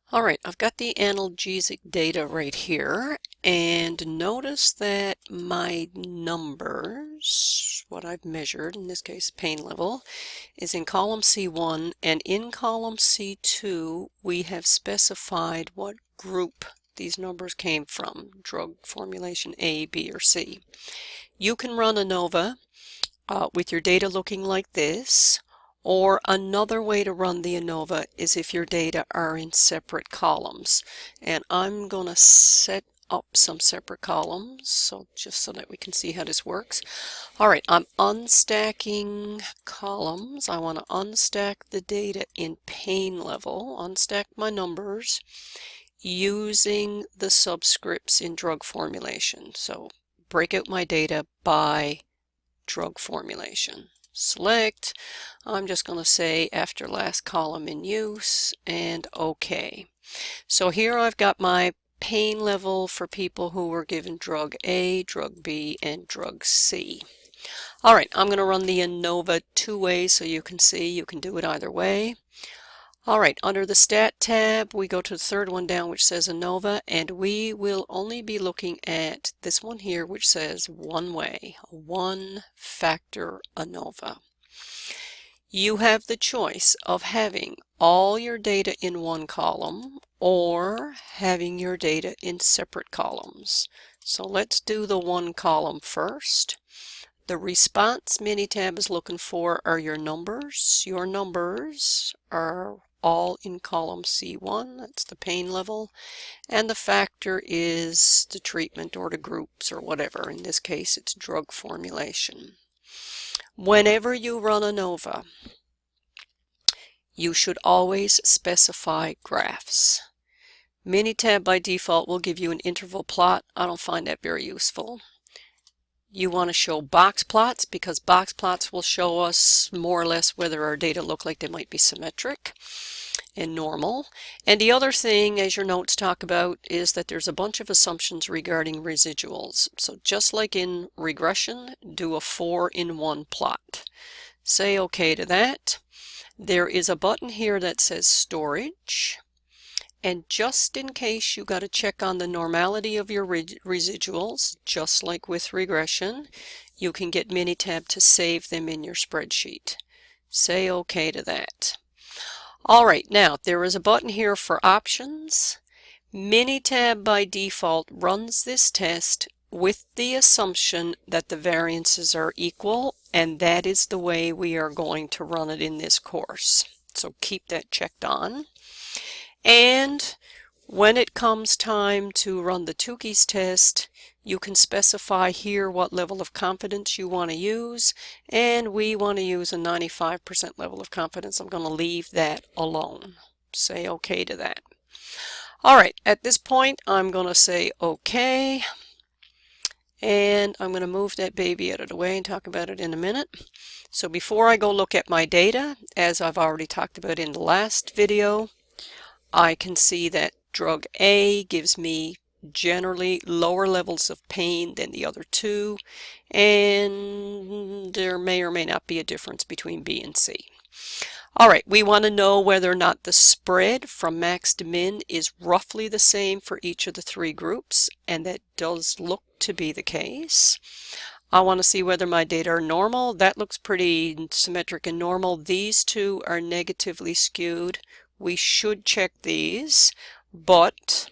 All right, I've got the analgesic data right here, and notice that my numbers, what I've measured, in this case pain level, is in column C1, and in column C2 we have specified what group these numbers came from, drug formulation A, B, or C. You can run ANOVA with your data looking like this, or another way to run the ANOVA is if your data are in separate columns. And I'm going to set up some separate columns, so just so that we can see how this works. All right, I'm unstacking columns. I want to unstack the data in pain level, unstack my numbers using the subscripts in drug formulation. So break out my data by drug formulation. Select, I'm just going to say after last column in use, and OK. So here I've got my pain level for people who were given drug A, drug B, and drug C. All right, I'm going to run the ANOVA two ways so you can see you can do it either way. All right, under the Stat tab, we go to the third one down, which says ANOVA, and we will only be looking at this one here, which says one way, one factor ANOVA. You have the choice of having all your data in one column or having your data in separate columns. So let's do the one column first. The response Minitab is looking for are your numbers. Your numbers are all in column C1, that's the pain level, and the factor is the treatment or the groups or whatever. In this case, it's drug formulation. Whenever you run ANOVA, you should always specify graphs. Minitab by default will give you an interval plot. I don't find that very useful. You want to show box plots because box plots will show us more or less whether our data look like they might be symmetric and normal. And the other thing, as your notes talk about, is that there's a bunch of assumptions regarding residuals. So just like in regression, do a 4-in-1 plot. Say OK to that. There is a button here that says storage. And just in case you got to check on the normality of your residuals, just like with regression, you can get Minitab to save them in your spreadsheet. Say OK to that. All right, now there is a button here for options. Minitab by default runs this test with the assumption that the variances are equal, and that is the way we are going to run it in this course. So keep that checked on. And when it comes time to run the Tukey's test, you can specify here what level of confidence you want to use, and we want to use a 95% level of confidence. I'm going to leave that alone. Say OK to that. All right, at this point, I'm going to say OK, and I'm going to move that baby out of the way and talk about it in a minute. So before I go look at my data, as I've already talked about in the last video, I can see that drug A gives me generally lower levels of pain than the other two, and there may or may not be a difference between B and C. All right, we want to know whether or not the spread from max to min is roughly the same for each of the three groups, and that does look to be the case. I want to see whether my data are normal. That looks pretty symmetric and normal. These two are negatively skewed. We should check these, but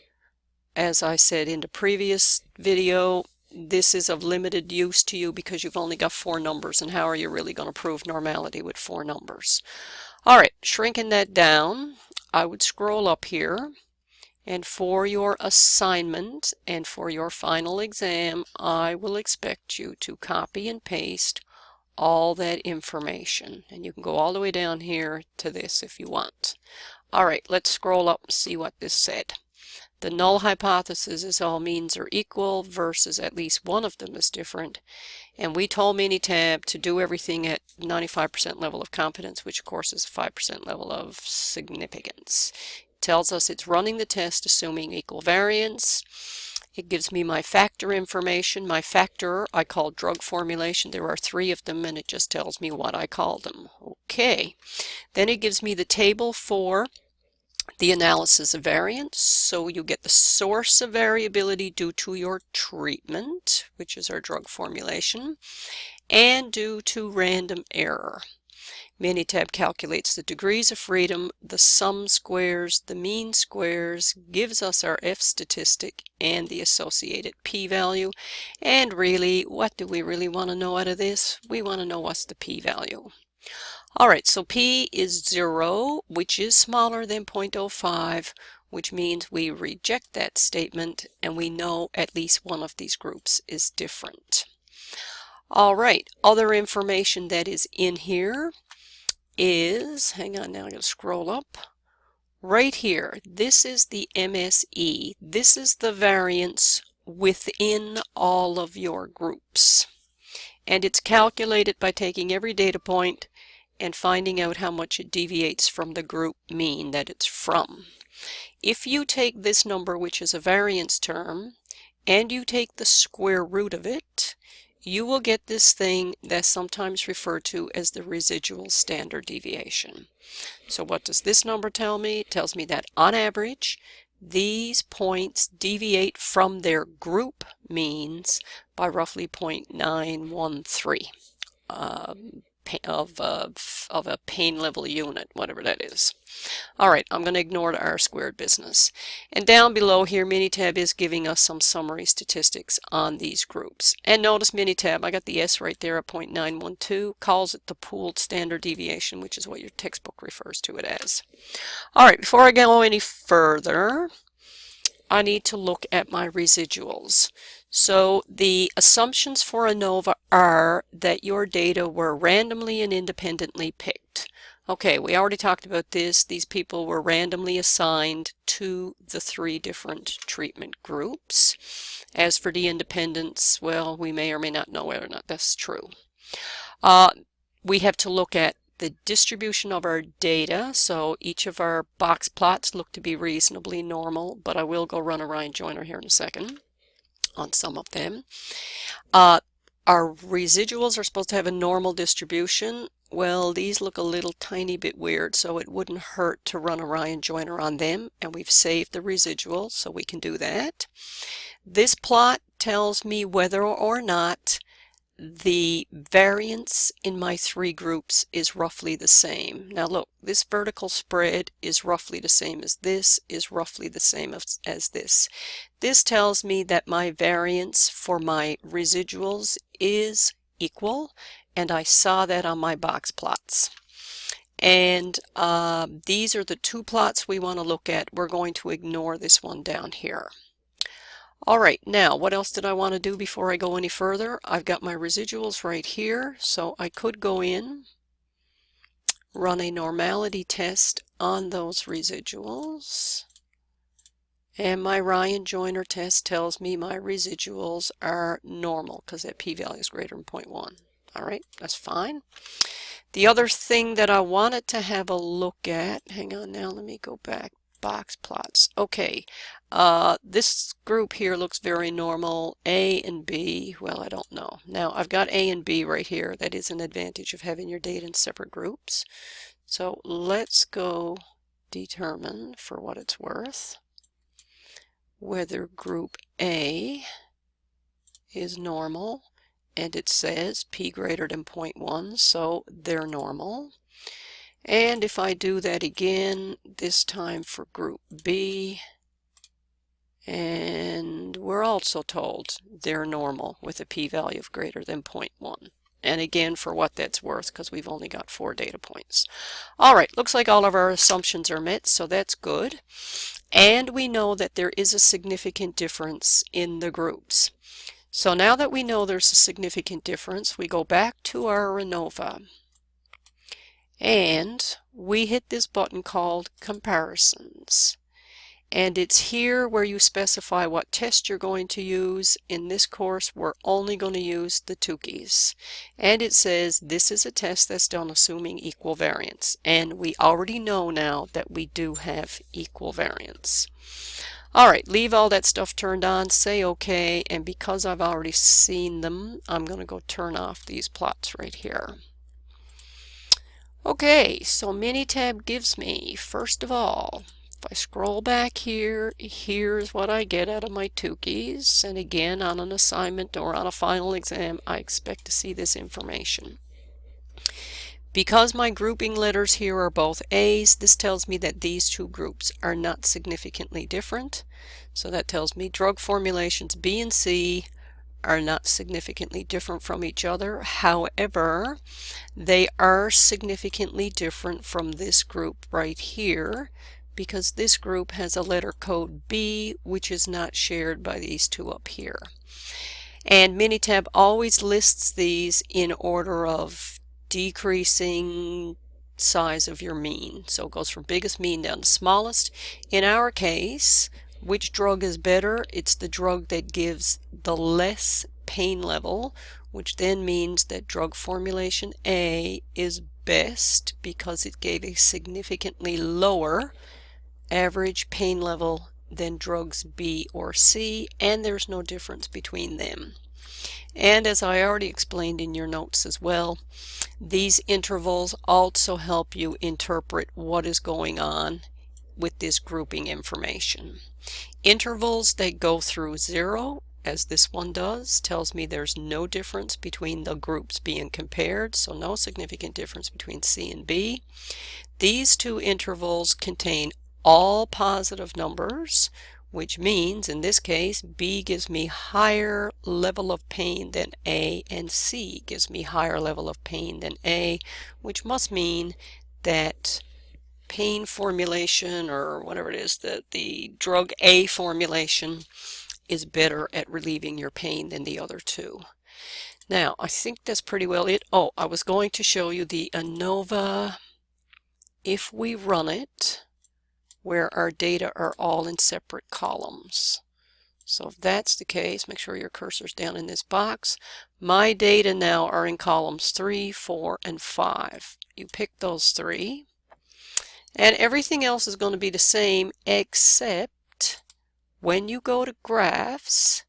as I said in the previous video, this is of limited use to you because you've only got 4 numbers, and how are you really going to prove normality with 4 numbers? All right, shrinking that down, I would scroll up here, and for your assignment and for your final exam, I will expect you to copy and paste all that information, and you can go all the way down here to this if you want. All right, let's scroll up and see what this said. The null hypothesis is all means are equal versus at least one of them is different. And we told Minitab to do everything at 95% level of confidence, which of course is a 5% level of significance. It tells us it's running the test assuming equal variance. It gives me my factor information. My factor I call drug formulation. There are 3 of them, and it just tells me what I call them. Okay. Then it gives me the table for the analysis of variance, so you get the source of variability due to your treatment, which is our drug formulation, and due to random error. Minitab calculates the degrees of freedom, the sum squares, the mean squares, gives us our F statistic and the associated p-value. And really, what do we really want to know out of this? We want to know what's the p-value. Alright, so p is 0, which is smaller than 0.05, which means we reject that statement and we know at least one of these groups is different. Alright, other information that is in here is, hang on now, I'm going to scroll up. Right here, this is the MSE. This is the variance within all of your groups. And it's calculated by taking every data point and finding out how much it deviates from the group mean that it's from. If you take this number, which is a variance term, and you take the square root of it, you will get this thing that's sometimes referred to as the residual standard deviation. So what does this number tell me? It tells me that on average, these points deviate from their group means by roughly 0.913 of a pain level unit, whatever that is. Alright, I'm going to ignore the R-squared business. And down below here, Minitab is giving us some summary statistics on these groups. And notice Minitab, I got the S right there at 0.912, calls it the pooled standard deviation, which is what your textbook refers to it as. Alright, before I go any further, I need to look at my residuals. So the assumptions for ANOVA are that your data were randomly and independently picked. Okay, we already talked about this. These people were randomly assigned to the 3 different treatment groups. As for the independence, well, we may or may not know whether or not that's true. We have to look at the distribution of our data. So each of our box plots look to be reasonably normal, but I will go run a Ryan joiner here in a second on some of them. Our residuals are supposed to have a normal distribution. Well, these look a little tiny bit weird, so it wouldn't hurt to run a Ryan joiner on them, and we've saved the residuals, so we can do that. This plot tells me whether or not the variance in my 3 groups is roughly the same. Now look, this vertical spread is roughly the same as this, is roughly the same as this. This tells me that my variance for my residuals is equal, and I saw that on my box plots. And these are the 2 plots we want to look at. We're going to ignore this one down here. Alright, now what else did I want to do before I go any further? I've got my residuals right here, so I could go in, run a normality test on those residuals, and my Ryan joiner test tells me my residuals are normal because that p-value is greater than 0.1. Alright, that's fine. The other thing that I wanted to have a look at, hang on now, let me go back. Box plots. Okay, this group here looks very normal. A and B, well, I don't know. Now, I've got A and B right here. That is an advantage of having your data in separate groups. So let's go determine, for what it's worth, whether group A is normal. And it says p greater than 0.1, so they're normal. And if I do that again, this time for group B, and we're also told they're normal with a p-value of greater than 0.1. And again, for what that's worth, because we've only got 4 data points. Alright, looks like all of our assumptions are met, so that's good. And we know that there is a significant difference in the groups. So now that we know there's a significant difference, we go back to our ANOVA. And we hit this button called Comparisons. And it's here where you specify what test you're going to use. In this course, we're only going to use the tukeys. And it says this is a test that's done assuming equal variance. And we already know now that we do have equal variance. Alright, leave all that stuff turned on, say OK, and because I've already seen them, I'm going to go turn off these plots right here. Okay, so Minitab gives me, first of all, if I scroll back here, here's what I get out of my tukeys. And again, on an assignment or on a final exam, I expect to see this information. Because my grouping letters here are both A's, this tells me that these two groups are not significantly different. So that tells me drug formulations B and C are not significantly different from each other. However, they are significantly different from this group right here, because this group has a letter code B, which is not shared by these two up here. And Minitab always lists these in order of decreasing size of your mean. So it goes from biggest mean down to smallest. In our case, which drug is better? It's the drug that gives the less pain level, which then means that drug formulation A is best because it gave a significantly lower average pain level than drugs B or C, and there's no difference between them. And as I already explained in your notes as well, these intervals also help you interpret what is going on with this grouping information. Intervals that go through 0, as this one does, tells me there's no difference between the groups being compared, so no significant difference between C and B. These two intervals contain all positive numbers, which means in this case B gives me higher level of pain than A, and C gives me higher level of pain than A, which must mean that pain formulation, or whatever it is, the drug A formulation is better at relieving your pain than the other two. Now, I think that's pretty well it. Oh, I was going to show you the ANOVA, if we run it, where our data are all in separate columns. So if that's the case, make sure your cursor's down in this box. My data now are in columns 3, 4, and 5. You pick those three, and everything else is going to be the same, except when you go to graphs,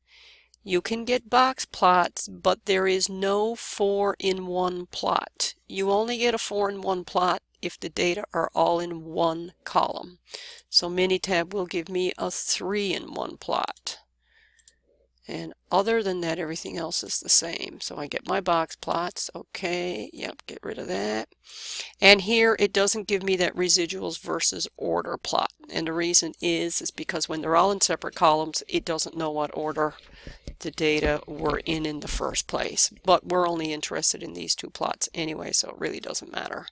you can get box plots, but there is no 4-in-1 plot. You only get a 4-in-1 plot if the data are all in one column. So Minitab will give me a 3-in-1 plot. And other than that, everything else is the same. So I get my box plots. Okay, yep, get rid of that. And here it doesn't give me that residuals versus order plot. And the reason is because when they're all in separate columns, it doesn't know what order the data were in the first place. But we're only interested in these two plots anyway, so it really doesn't matter.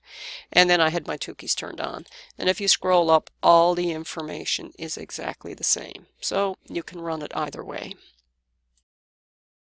And then I had my tukeys turned on. And if you scroll up, all the information is exactly the same. So you can run it either way.